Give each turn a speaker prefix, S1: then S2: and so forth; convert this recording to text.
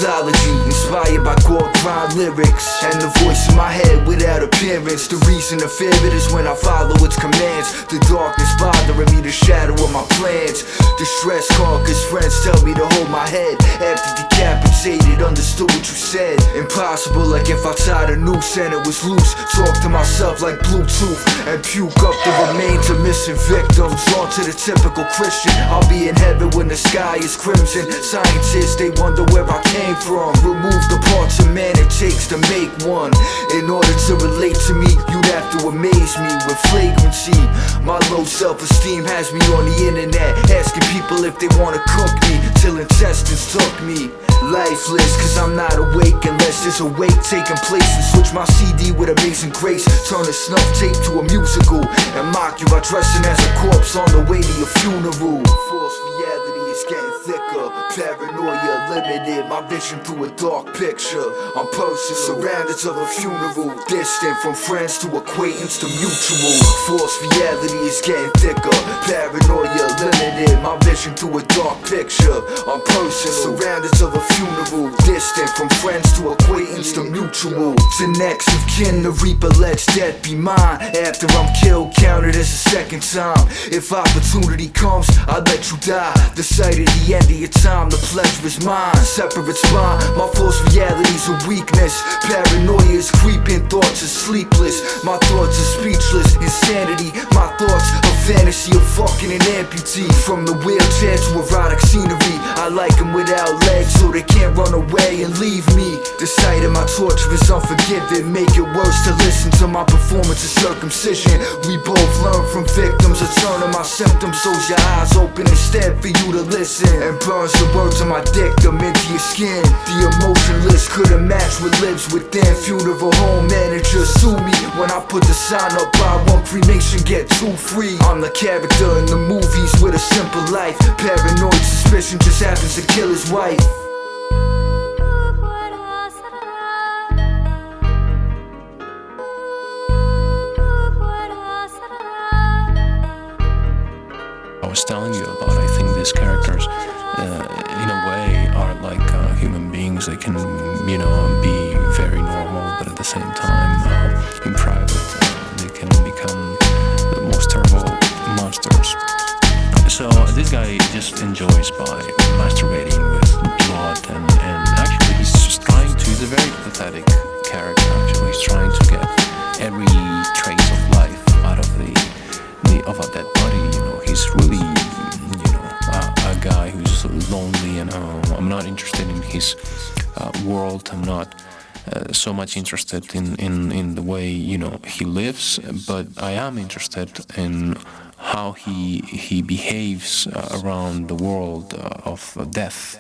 S1: mythology, inspired by gore grind lyrics, and the voice in my head without appearance. The reason to fear it is when I follow its commands. The darkness bothering me, the shadow of my plans. The stress conquers, friends tell me to hold my head. After decapitated, understood what you said. Impossible, like if I tied a noose and it was loose. Talk to myself like Bluetooth and puke up the remains of missing victims. On to the typical Christian, I'll be in heaven when the sky is crimson. Scientists, they wonder where I came from. Remove the parts of man it takes to make one. In order to relate to me, you'd have to amaze me with flagrancy. My low self-esteem has me on the internet, asking people if they wanna cook me, till intestines took me. Lifeless, cause I'm not awake unless there's a wake taking place. And switch my CD with Amazing Grace, turn a snuff tape to a musical, and mock you by dressing as a corpse on the way to your funeral. False reality is getting thicker, paranoia limited, my vision through a dark picture. I'm personal, surrounded of a funeral, distant from friends to acquaintance to mutual. False reality is getting thicker, paranoia limited, my vision through a dark picture. I'm personal, surrounded of a funeral, distant from friends to acquaintance to mutual. To next of kin, the reaper lets death be mine. After I'm killed, counted as a second time. If opportunity comes, I'll let you die. The sight of the end of your time, the pleasure is mine. Separate spine, my false reality's a weakness. Paranoia is creeping, thoughts are sleepless. My thoughts are speechless, insanity. My thoughts a fantasy of fucking an amputee. From the wheelchair to erotic scenery, I like them without legs so they can't run away and leave me. The sight of my torture is unforgiving. Make it worse to listen to my performance of circumcision. We both learn from victims, a turn of my symptoms. So your eyes open instead for you to listen, and burns the words of my dictum into your skin. The emotionless couldn't match what lives within. Funeral home manager sue me when I put the sign up, buy one cremation, get two free. I'm the character in the movies with a simple life. Paranoid suspicion just happens to kill his wife.
S2: I was telling you about, I think these characters in a way are like human beings. They can, you know, be very normal, but at the same time in private they can become the most terrible monsters. So this guy just enjoys by masturbating with blood, and actually he's just trying to, he's a very pathetic character actually. He's trying to get every trace of life out of of a dead body. You know, he's really, you know, a guy who's lonely, and I'm not interested in his world. I'm not so much interested in the way, you know, he lives, but I am interested in how he behaves around the world of death.